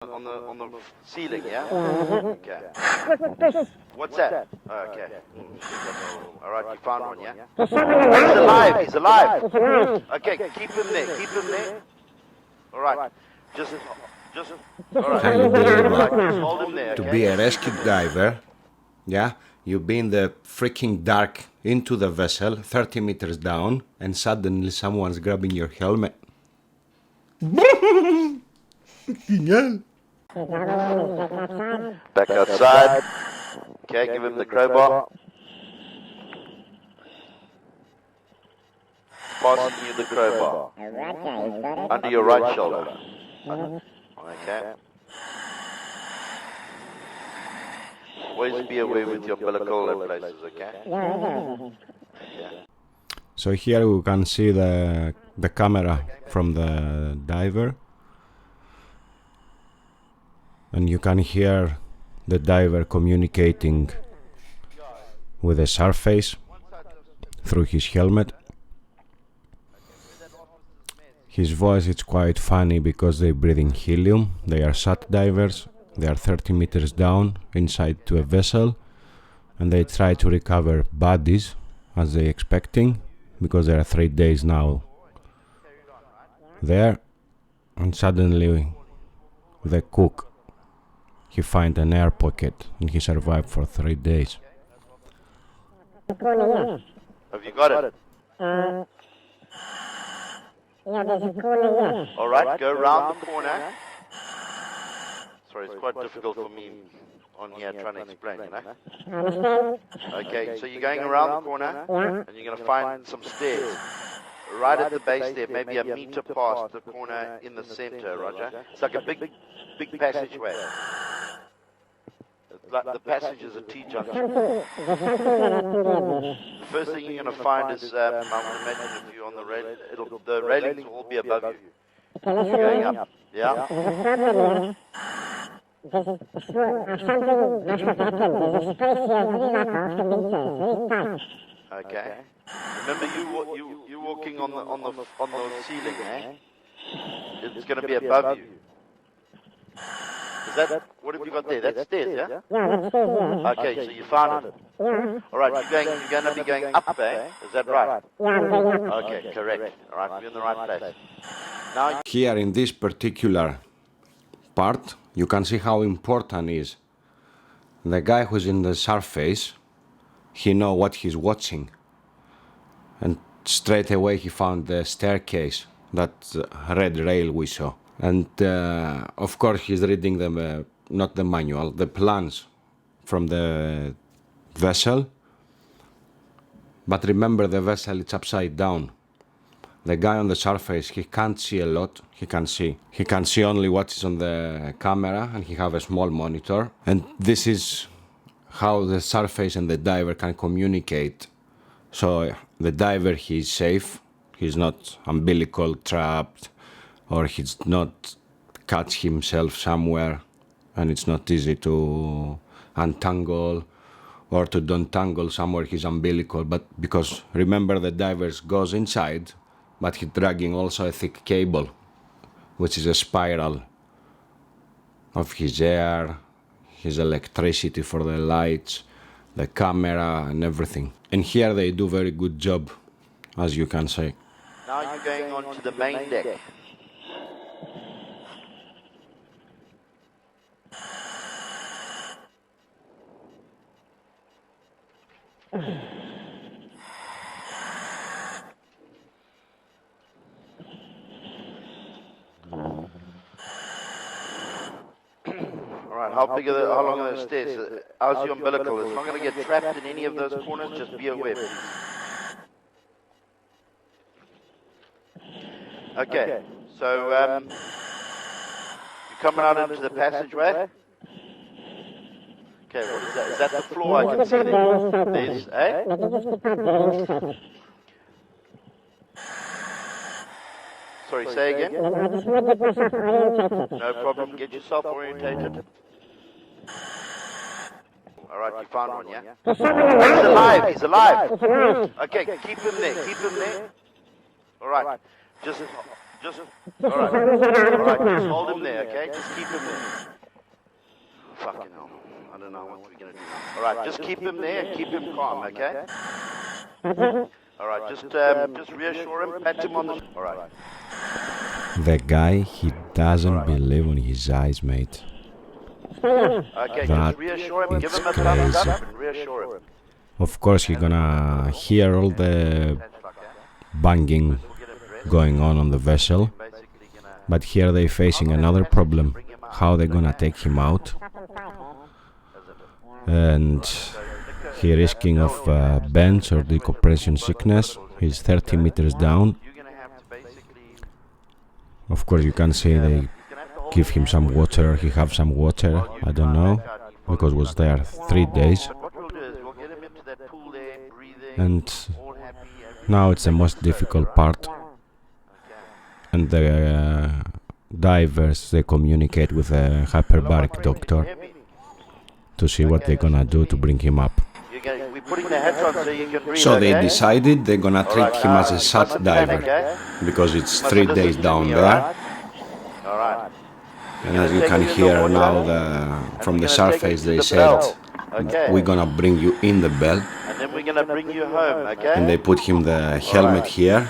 on the ceiling, yeah? Okay. What's that? Oh, okay. All right, you found one, yeah? He's alive. He's alive. Okay, keep him there. Keep him there. All right. Just. All right. Can you believe All right, that? just hold him there. To Okay? be a rescue diver, yeah, you be in the freaking dark into the vessel, 30 meters down, and suddenly someone's grabbing your helmet. Back outside. Okay, give him the crowbar. Passing you the crowbar. Under your right shoulder. Okay. Always be aware with your umbilical and places, okay? Okay. So here we can see the camera from the diver, and you can hear the diver communicating with the surface through his helmet. His voice is quite funny because they breathe in helium. They are SAT divers. They are 30 meters down inside to a vessel, and they try to recover bodies as they expecting, because there are 3 days now there. And suddenly the cook, he find an air pocket and he survived for 3 days. Have you got it? All right, go around the corner. Sorry, it's quite difficult for me on here trying to explain, you know? Okay, so you're going around the corner, and you're going to find some stairs. Right at the base there, maybe a meter past the corner in the center, Roger. It's like a big passageway. Like the passage is a T-junction. The first thing you're going to find is, I would imagine if you're on the railing, the railings will all be above you. Going up, yeah? Okay. Remember, you walking on the ceiling, eh? It's going to be above you. Is that, what have you got there? That's stairs, yeah? Okay, so you found it. All right, you're going to be going up, eh? Is that right? Okay, correct. All right, you're in the right place. Now, Here in this particular part, you can see how important is the guy who's in the surface. He know what he's watching, and straight away he found the staircase, that red rail we saw. And of course he's reading the not the manual, the plans from the vessel. But remember, the vessel is upside down. The guy on the surface, he can't see a lot. He can see only what is on the camera, and he have a small monitor. And this is how the surface and the diver can communicate. So the diver, he's safe. He's not umbilical trapped, or he's not catch himself somewhere, and it's not easy to untangle or to untangle somewhere his umbilical. But because remember, the divers goes inside, but he's dragging also a thick cable, which is a spiral of his air, his electricity for the lights, the camera and everything. And here they do very good job, as you can see. now you're going on to the main deck. Alright, how long are those stairs? How's your umbilical? It's not going to get trapped in any of those corners, just be aware, please. Okay, so you're coming out into the passageway. Okay, what is that? Is that the floor I can see there? There's, eh? Sorry, say again? No problem, get yourself orientated. Alright, you found one, yeah? He's alive! Okay, keep him there. Alright, just Just, alright, just hold him there, okay? Just keep him there. Fucking hell. I don't know what we're gonna do. Alright, just keep him there and keep him calm, okay? Alright, just reassure him, pat him on the... Alright. The guy, he doesn't believe on his eyes, mate. Okay, That just reassure him, give it's him a thumbs crazy. up and reassure him. Of course, you're gonna hear all the banging going on the vessel, but here they're facing another problem. How they're gonna take him out? And he risking of bends or decompression sickness. He's 30 meters down. Of course, you can see they give him some water. He have some water. I don't know, because was there 3 days. And now it's the most difficult part. And the divers, they communicate with a hyperbaric doctor to see what they're gonna do to bring him up. So they decided they're gonna treat him as a sat diver, because it's 3 days down there. And as you can hear now, from the surface they said, we're gonna bring you in the bell. And then we're gonna bring you home, okay? And they put him the helmet here.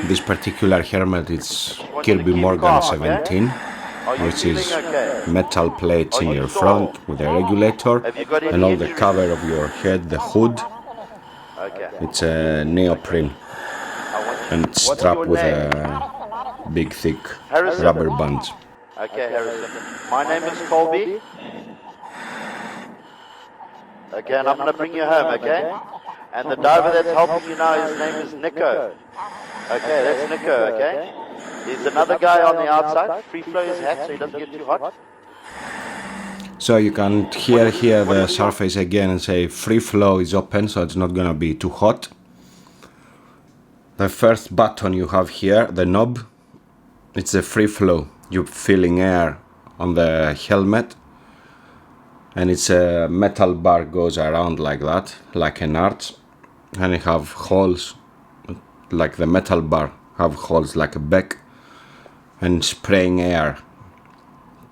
This particular helmet is Kirby Morgan 17, which is metal plates in your front with a regulator, and all the cover of your head, the hood. It's a neoprene, and it's strapped with a big thick rubber bands. Okay, Harrison. My name is Colby. Okay, and I'm going to bring you home, okay? And the diver that's helping you now, his name is Nico. Okay, that's Nico, okay? There's another guy on the outside. Free flow his hat so he doesn't get too hot. So you can hear here the surface again and say free flow is open, so it's not going to be too hot. The first button you have here, the knob, it's the free flow. You're filling air on the helmet, and it's a metal bar goes around like that, like an arch, and you have holes, like the metal bar have holes like a beck, and spraying air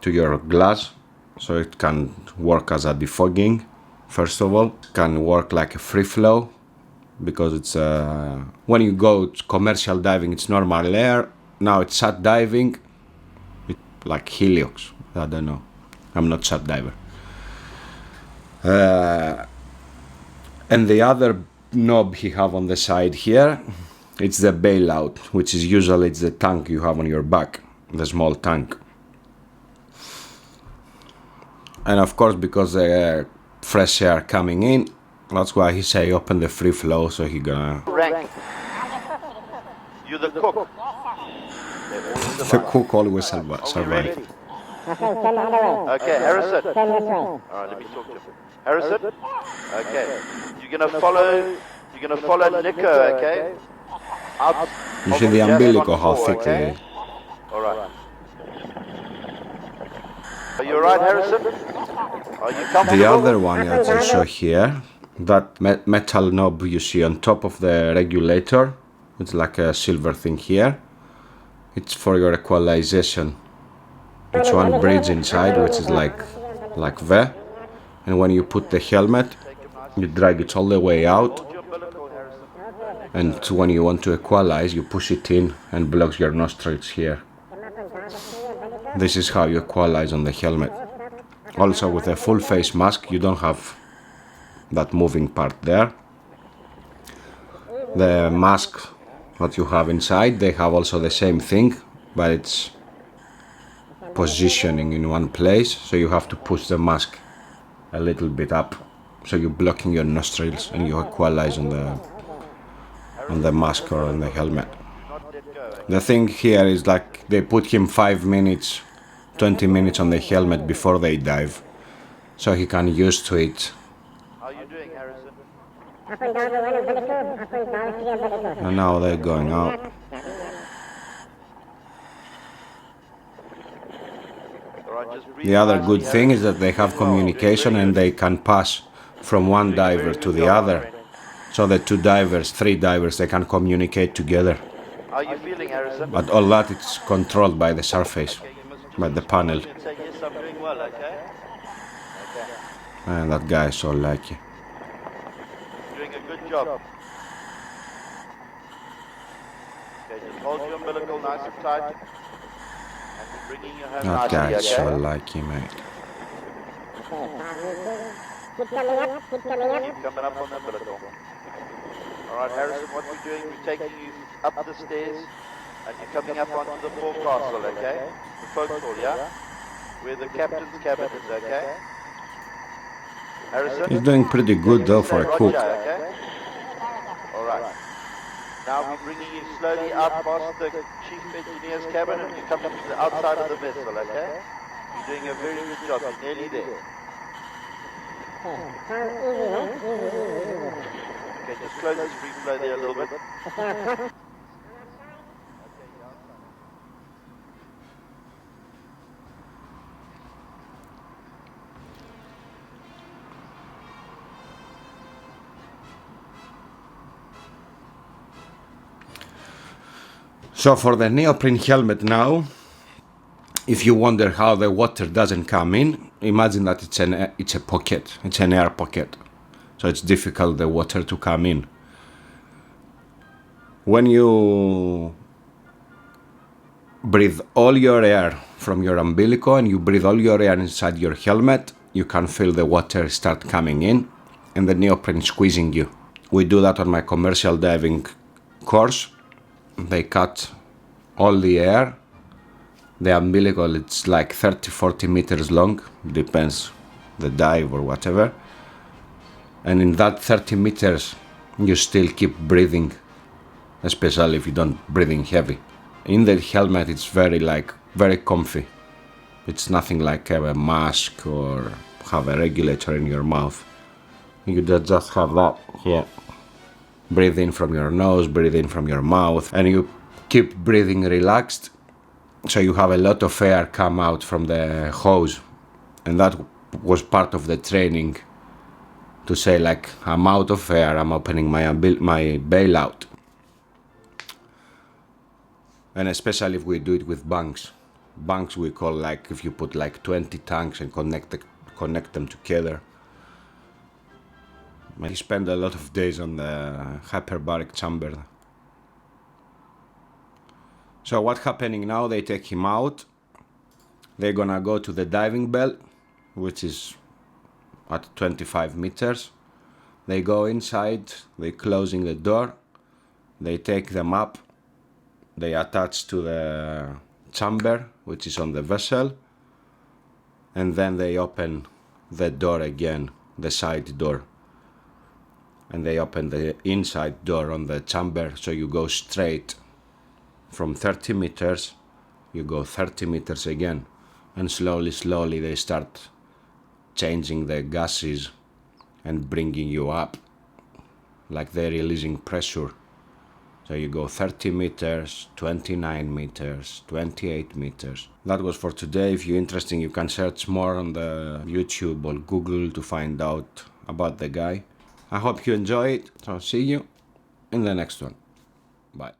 to your glass, so it can work as a defogging. First of all, it can work like a free flow, because it's when you go to commercial diving, it's normal air. Now it's sat diving, like heliox. I don't know. I'm not sat diver. And the other knob he have on the side here, it's the bailout, which is usually it's the tank you have on your back, the small tank. And of course, because the fresh air coming in, that's why he say open the free flow, so he gonna... Rank. You the cook. The cook always survive. Okay, Harrison. Alright, let me talk to him. Harrison? Okay. You're gonna follow Nico, okay? Out You see the umbilical, how thick it is. Alright. Are you alright, Harrison? Are you comfortable? The other one I just show here, that metal knob you see on top of the regulator, it's like a silver thing here. It's for your equalization. It's one bridge inside, which is like there. And when you put the helmet, you drag it all the way out. And when you want to equalize, you push it in and blocks your nostrils here. This is how you equalize on the helmet. Also, with a full face mask, you don't have that moving part there. The mask that you have inside, they have also the same thing, but it's positioning in one place, so you have to push the mask a little bit up, so you're blocking your nostrils and you equalize on the mask or on the helmet. The thing here is like they put him 5 minutes, 20 minutes on the helmet before they dive, so he can use to it. How are you doing, Harrison? And now they're going out. The other good thing is that they have communication and they can pass from one diver to the other. So the two divers, three divers, they can communicate together. How are you feeling, Harrison? But all that it's controlled by the surface, Okay, you must by the panel. and say, yes, I'm doing well, okay? Okay. And that guy is so lucky. Doing a good job. Okay, just hold your umbilical nice and tight. And you're bringing your hand That nicely, guy is so okay? lucky, mate. Keep coming up on the umbilical. Alright, Harrison, what we're doing, we're taking you up the stairs and you're coming up onto the forecastle, okay? The forecastle, yeah? Where the captain's cabin is, okay? Harrison? He's doing pretty good though for a cook. Okay? Alright. Now we're bringing you slowly out past the chief engineer's cabin and you're coming to the outside of the vessel, okay? You're doing a very good job, you're nearly there. Okay, just close this free flow there a little bit. So for the neoprene helmet now, if you wonder how the water doesn't come in, imagine that it's a pocket, it's an air pocket. So it's difficult the water to come in. When you breathe all your air from your umbilical and you breathe all your air inside your helmet, you can feel the water start coming in and the neoprene squeezing you. We do that on my commercial diving course. They cut all the air. The umbilical, it's like 30-40 meters long, depends the dive or whatever. And in that 30 meters, you still keep breathing, especially if you don't breathing heavy. In the helmet, it's very comfy. It's nothing like a mask or have a regulator in your mouth. You just have that here. Breathe in from your nose, breathe in from your mouth, and you keep breathing relaxed. So you have a lot of air come out from the hose. And that was part of the training to say like, I'm out of air, I'm opening my bailout. And especially if we do it with bunks. Bunks we call like if you put like 20 tanks and connect them together. He spent a lot of days on the hyperbaric chamber. So what's happening now, they take him out. They're gonna go to the diving bell, which is at 25 meters. They go inside, they closing the door. They take them up. They attach to the chamber, which is on the vessel. And then they open the door again, the side door. And they open the inside door on the chamber, so you go straight from 30 meters, you go 30 meters again, and slowly they start changing the gases and bringing you up, like they're releasing pressure. So you go 30 meters, 29 meters, 28 meters. That was for today. If you're interested, you can search more on the YouTube or Google to find out about the guy. I hope you enjoy it. So see you in the next one. Bye.